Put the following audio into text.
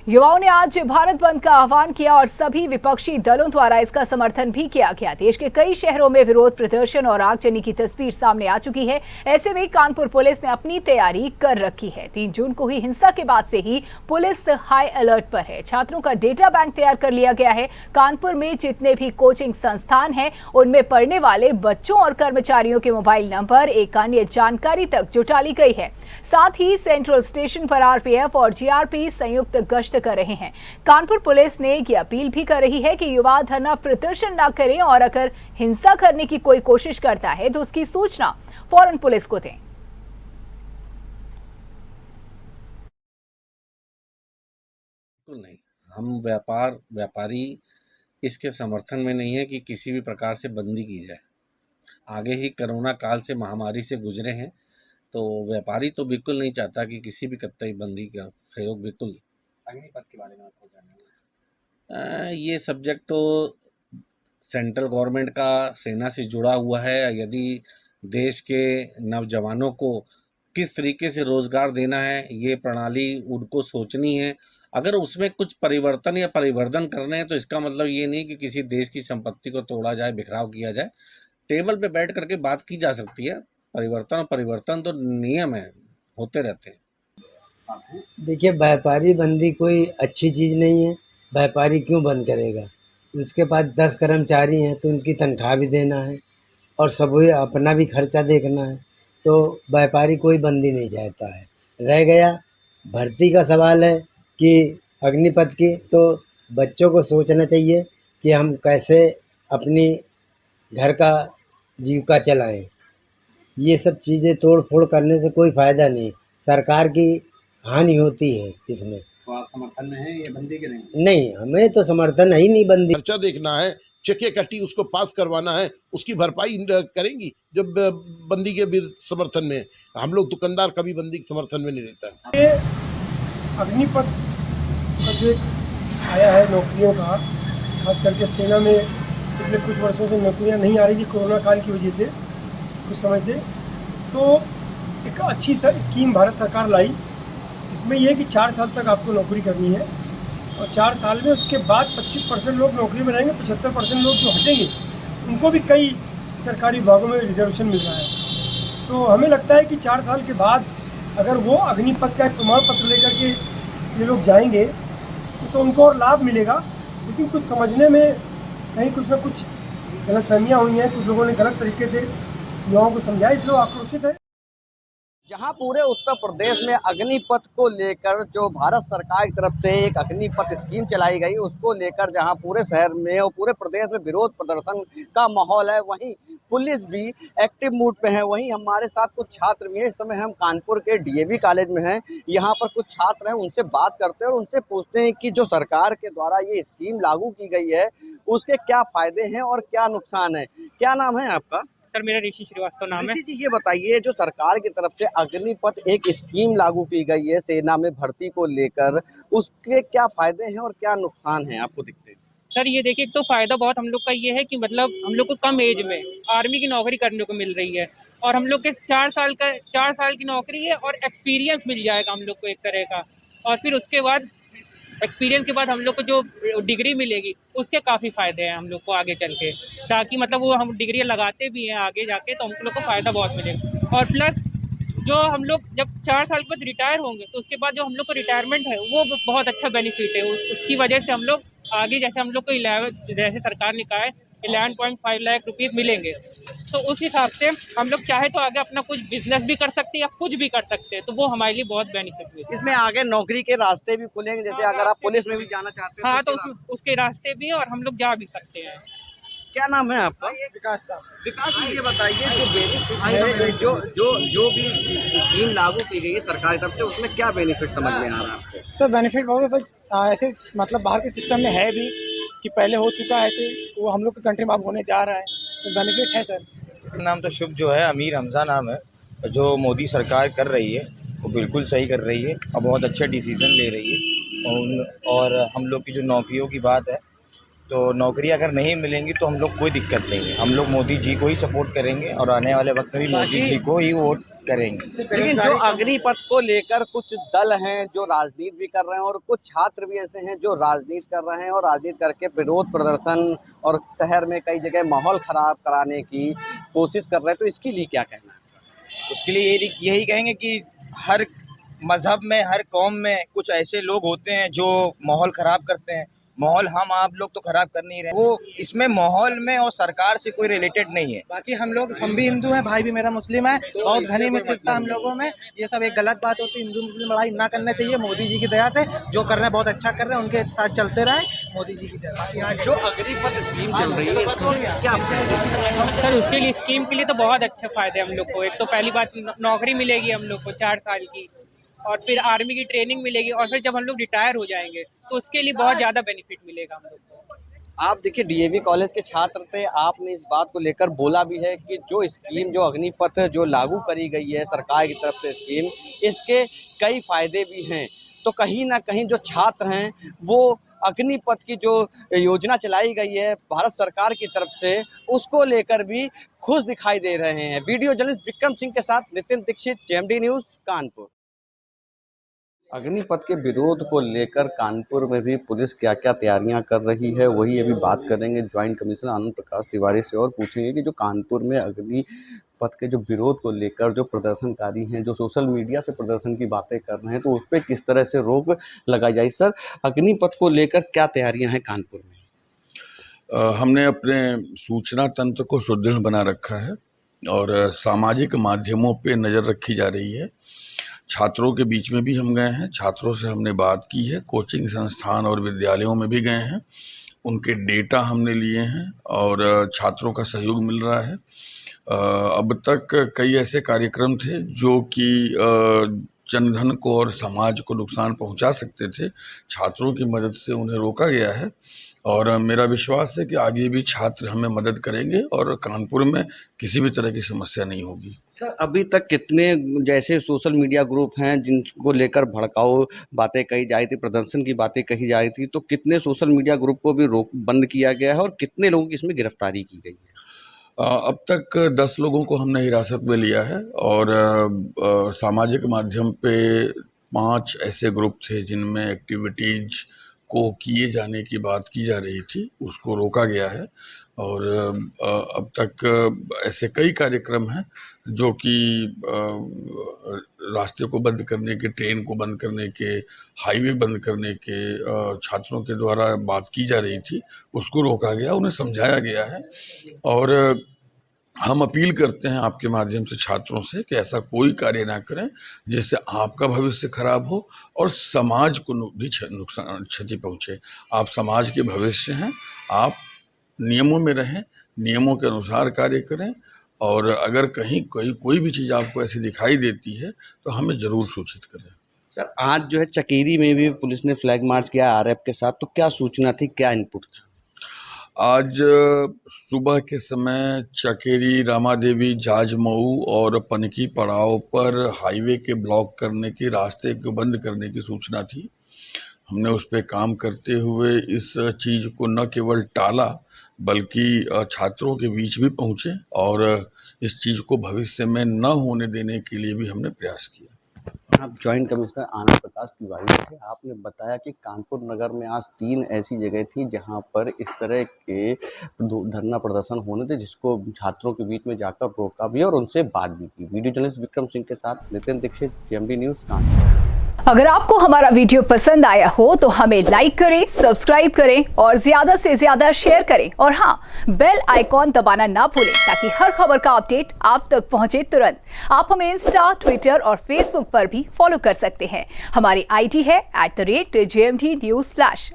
युवाओं ने आज भारत बंद का आह्वान किया और सभी विपक्षी दलों द्वारा इसका समर्थन भी किया गया। देश के कई शहरों में विरोध प्रदर्शन और आगजनी की तस्वीर सामने आ चुकी है। ऐसे में कानपुर पुलिस ने अपनी तैयारी कर रखी है। 3 जून को ही हिंसा के बाद से ही पुलिस हाई अलर्ट पर है। छात्रों का डेटा बैंक तैयार कर लिया गया है। कानपुर में जितने भी कोचिंग संस्थान हैं उनमें पढ़ने वाले बच्चों और कर्मचारियों के मोबाइल नंबर, एक अन्य जानकारी तक जुटा ली गई है। साथ ही सेंट्रल स्टेशन पर आरपीएफ और जीआरपी संयुक्त गश्त कर रहे हैं। कानपुर पुलिस ने ये अपील भी कर रही है कि युवा धरना प्रदर्शन न करें और अगर हिंसा करने की कोई कोशिश करता है तो उसकी सूचना फौरन पुलिस को दें। बिल्कुल नहीं, हम व्यापारी इसके समर्थन में नहीं है कि किसी भी प्रकार से बंदी की जाए। आगे ही कोरोना काल से महामारी से गुजरे हैं, तो व्यापारी तो बिल्कुल नहीं चाहता कि किसी भी कतई बंदी का सहयोग। बिल्कुल अग्निपथ के बारे में आपको जानना है? ये सब्जेक्ट तो सेंट्रल गवर्नमेंट का सेना से जुड़ा हुआ है। यदि देश के नौजवानों को किस तरीके से रोजगार देना है, ये प्रणाली उनको सोचनी है। अगर उसमें कुछ परिवर्तन या परिवर्धन करने हैं तो इसका मतलब ये नहीं कि किसी देश की संपत्ति को तोड़ा जाए, बिखराव किया जाए। टेबल पे बैठ करके बात की जा सकती है। परिवर्तन तो नियम है, होते रहते हैं। देखिए, व्यापारी बंदी कोई अच्छी चीज़ नहीं है। व्यापारी क्यों बंद करेगा? उसके पास 10 कर्मचारी हैं तो उनकी तनख्वाह भी देना है और सभी अपना भी खर्चा देखना है। तो व्यापारी कोई बंदी नहीं चाहता है। रह गया भर्ती का सवाल है कि अग्निपथ की, तो बच्चों को सोचना चाहिए कि हम कैसे अपनी घर का जीविका चलाएं। ये सब चीज़ें तोड़ फोड़ करने से कोई फ़ायदा नहीं। सरकार की हानि होती है इसमें। तो आप समर्थन में है ये बंदी के नहीं? नहीं, हमें तो समर्थन है ही नहीं बंदी। खर्चा देखना है, चेके कटी उसको पास करवाना है, उसकी भरपाई करेंगी जब बंदी के समर्थन में। हम लोग दुकानदार कभी बंदी के समर्थन में नहीं रहता है। अग्निपथ का जो एक आया है नौकरियों का, खास करके सेना में पिछले कुछ वर्षों से नौकरियां नहीं आ रही थी कोरोना काल की वजह से, कुछ समय से। तो एक अच्छी स्कीम भारत सरकार लाई। इसमें यह है कि 4 साल तक आपको नौकरी करनी है और 4 साल में उसके बाद 25% लोग नौकरी में रहेंगे, 75% लोग जो हटेंगे उनको भी कई सरकारी विभागों में रिजर्वेशन मिल रहा है। तो हमें लगता है कि 4 साल के बाद अगर वो अग्निपथ का एक प्रमाण पत्र लेकर के ये लोग जाएंगे तो उनको और लाभ मिलेगा। लेकिन कुछ समझने में कहीं कुछ ना कुछ गलतफहमियाँ हुई हैं, कुछ लोगों ने गलत तरीके से युवाओं को समझाया, इसलिए आक्रोशित है। जहां पूरे उत्तर प्रदेश में अग्निपथ को लेकर जो भारत सरकार की तरफ से एक अग्निपथ स्कीम चलाई गई, उसको लेकर जहां पूरे शहर में और पूरे प्रदेश में विरोध प्रदर्शन का माहौल है, वहीं पुलिस भी एक्टिव मूड पे है। वहीं हमारे साथ कुछ छात्र भी हैं। इस समय हम कानपुर के डीएवी कॉलेज में हैं। यहाँ पर कुछ छात्र हैं, उनसे बात करते हैं और उनसे पूछते हैं कि जो सरकार के द्वारा ये स्कीम लागू की गई है उसके क्या फायदे हैं और क्या नुकसान है। क्या नाम है आपका? सर, मेरा ऋषि श्रीवास्तव नाम है। ऋषि जी, ये बताइए, जो सरकार की तरफ से अग्निपथ एक स्कीम लागू की गई है सेना में भर्ती को लेकर, उसके क्या फायदे हैं और क्या नुकसान हैं आपको दिखते हैं? सर, ये देखिए, तो फायदा बहुत हम लोग का ये है कि मतलब हम लोग को कम एज में आर्मी की नौकरी करने को मिल रही है और हम लोग के 4 साल की नौकरी है और एक्सपीरियंस मिल जाएगा हम लोग को एक तरह का। और फिर उसके बाद एक्सपीरियंस के बाद हम लोग को जो डिग्री मिलेगी उसके काफ़ी फ़ायदे हैं हम लोग को आगे चल के, ताकि मतलब वो हम डिग्री लगाते भी हैं आगे जाके तो हम लोग को फ़ायदा बहुत मिलेगा। और प्लस जो हम लोग जब 4 साल के बाद रिटायर होंगे तो उसके बाद जो हम लोग को रिटायरमेंट है वो बहुत अच्छा बेनिफिट है। उसकी वजह से हम लोग आगे, जैसे हम लोग को 11, जैसे सरकार ने कहा है 11.5 लाख रुपीज़ मिलेंगे, तो उस हिसाब से हम लोग चाहे तो आगे अपना कुछ बिजनेस भी कर सकते हैं या कुछ भी कर सकते हैं, तो वो हमारे लिए बहुत बेनिफिट हुई। इसमें आगे नौकरी के रास्ते भी खुलेंगे, जैसे अगर आप पुलिस में भी जाना चाहते हैं? हाँ, तो उसके रास्ते भी है और हम लोग जा भी सकते हैं। क्या नाम है आपका? विकास साहब। विकास जी, ये बताइए, जो बेनिफिट है, जो भी स्कीम लागू की गई है सरकार की तरफ से, उसमें क्या बेनिफिट समझ में आ रहा है आपको? सर, बेनिफिट बहुत ऐसे मतलब बाहर के सिस्टम में है भी कि पहले हो चुका है, ऐसे वो हम लोग की कंट्री में अब होने जा रहा है। सर, बेनिफिट है सर। नाम तो शुभ जो है अमीर हमजा नाम है। जो मोदी सरकार कर रही है वो बिल्कुल सही कर रही है और बहुत अच्छे डिसीज़न ले रही है। और हम लोग की जो नौकरियों की बात है, तो नौकरी अगर नहीं मिलेंगी तो हम लोग कोई दिक्कत नहीं है। हम लोग मोदी जी को ही सपोर्ट करेंगे और आने वाले वक्त में भी मोदी जी को ही वोट करेंगे। लेकिन जो अग्निपथ को लेकर कुछ दल हैं जो राजनीति भी कर रहे हैं और कुछ छात्र भी ऐसे हैं जो राजनीति कर रहे हैं और राजनीति करके विरोध प्रदर्शन और शहर में कई जगह माहौल खराब कराने की कोशिश कर रहे हैं, तो इसके लिए क्या कहना है? उसके लिए यही कहेंगे कि हर मज़हब में, हर कौम में कुछ ऐसे लोग होते हैं जो माहौल ख़राब करते हैं। माहौल हम आप लोग तो ख़राब कर नहीं रहे, वो इसमें माहौल में और सरकार से कोई रिलेटेड नहीं है। बाकी हम भी हिंदू हैं, भाई भी मेरा मुस्लिम है, बहुत घनी मित्रता हम लोगों में। ये सब एक गलत बात होती है, हिंदू मुस्लिम लड़ाई ना करना चाहिए। मोदी जी की दया से जो कर रहे हैं बहुत अच्छा कर रहे हैं, उनके साथ चलते रहे मोदी जी की दया। जो अग्निपथ स्कीम चल रही है इसको क्या सर, उसके लिए स्कीम के लिए तो बहुत अच्छे फायदे हम लोग को। एक तो पहली बात, नौकरी मिलेगी हम लोग को 4 साल की, और फिर आर्मी की ट्रेनिंग मिलेगी, और फिर जब हम लोग रिटायर हो जाएंगे तो उसके लिए बहुत ज़्यादा बेनिफिट मिलेगा हम लोग को। आप देखिए डीएवी कॉलेज के छात्र थे, आपने इस बात को लेकर बोला भी है कि जो स्कीम, जो अग्निपथ जो लागू करी गई है सरकार की तरफ से स्कीम, इसके कई फायदे भी हैं। तो कहीं ना कहीं जो छात्र हैं वो अग्निपथ की जो योजना चलाई गई है भारत सरकार की तरफ से, उसको लेकर भी खुश दिखाई दे रहे हैं। वीडियो जर्नलिस्ट विक्रम सिंह के साथ नितिन दीक्षित, जेएमडी न्यूज़, कानपुर। अग्निपथ के विरोध को लेकर कानपुर में भी पुलिस क्या क्या तैयारियां कर रही है, वही अभी बात करेंगे ज्वाइंट कमिश्नर आनंद प्रकाश तिवारी से, और पूछेंगे कि जो कानपुर में अग्निपथ के जो विरोध को लेकर जो प्रदर्शनकारी हैं, जो सोशल मीडिया से प्रदर्शन की बातें कर रहे हैं, तो उस पर किस तरह से रोक लगाई जाए। सर, अग्निपथ को लेकर क्या तैयारियाँ हैं कानपुर में? हमने अपने सूचना तंत्र को सुदृढ़ बना रखा है और सामाजिक माध्यमों पे नज़र रखी जा रही है। छात्रों के बीच में भी हम गए हैं, छात्रों से हमने बात की है, कोचिंग संस्थान और विद्यालयों में भी गए हैं, उनके डेटा हमने लिए हैं और छात्रों का सहयोग मिल रहा है। अब तक कई ऐसे कार्यक्रम थे जो कि जनधन को और समाज को नुकसान पहुंचा सकते थे, छात्रों की मदद से उन्हें रोका गया है और मेरा विश्वास है कि आगे भी छात्र हमें मदद करेंगे और कानपुर में किसी भी तरह की समस्या नहीं होगी। सर, अभी तक कितने जैसे सोशल मीडिया ग्रुप हैं जिनको लेकर भड़काऊ बातें कही जा रही थी, प्रदर्शन की बातें कही जा रही थी, तो कितने सोशल मीडिया ग्रुप को भी बंद किया गया है और कितने लोगों की इसमें गिरफ्तारी की गई है? अब तक 10 लोगों को हमने हिरासत में लिया है और सामाजिक माध्यम पे 5 ऐसे ग्रुप थे जिनमें एक्टिविटीज को किए जाने की बात की जा रही थी, उसको रोका गया है और अब तक ऐसे कई कार्यक्रम हैं जो कि रास्ते को बंद करने के, ट्रेन को बंद करने के, हाईवे बंद करने के छात्रों के द्वारा बात की जा रही थी, उसको रोका गया, उन्हें समझाया गया है और हम अपील करते हैं आपके माध्यम से छात्रों से कि ऐसा कोई कार्य ना करें जिससे आपका भविष्य खराब हो और समाज को भी नुकसान, क्षति पहुंचे। आप समाज के भविष्य हैं, आप नियमों में रहें, नियमों के अनुसार कार्य करें और अगर कहीं कोई भी चीज़ आपको ऐसी दिखाई देती है तो हमें ज़रूर सूचित करें। सर, आज जो है चकेरी में भी पुलिस ने फ्लैग मार्च किया आरएफ के साथ, तो क्या सूचना थी, क्या इनपुट था? आज सुबह के समय चकेरी, रामादेवी, जाजमऊ और पनकी पड़ाव पर हाईवे के ब्लॉक करने की, रास्ते को बंद करने की सूचना थी। हमने उस पर काम करते हुए इस चीज़ को न केवल टाला बल्कि छात्रों के बीच भी पहुँचे और इस चीज़ को भविष्य में न होने देने के लिए भी हमने प्रयास किया। आप ज्वाइंट कमिश्नर आनंद प्रकाश तिवारी थे, आपने बताया कि कानपुर नगर में आज 3 ऐसी जगह थी जहां पर इस तरह के धरना प्रदर्शन होने थे, जिसको छात्रों के बीच में जाकर रोका भी और उनसे बात भी की। वीडियो जर्नलिस्ट विक्रम सिंह के साथ नितिन दीक्षित, जेएमडी न्यूज़, कानपुर। अगर आपको हमारा वीडियो पसंद आया हो तो हमें लाइक करें, सब्सक्राइब करें और ज्यादा से ज्यादा शेयर करें और हाँ, बेल आइकॉन दबाना ना भूलें ताकि हर खबर का अपडेट आप तक पहुंचे तुरंत। आप हमें इंस्टा, ट्विटर और फेसबुक पर भी फॉलो कर सकते हैं। हमारी आईडी है @JMD News Flash।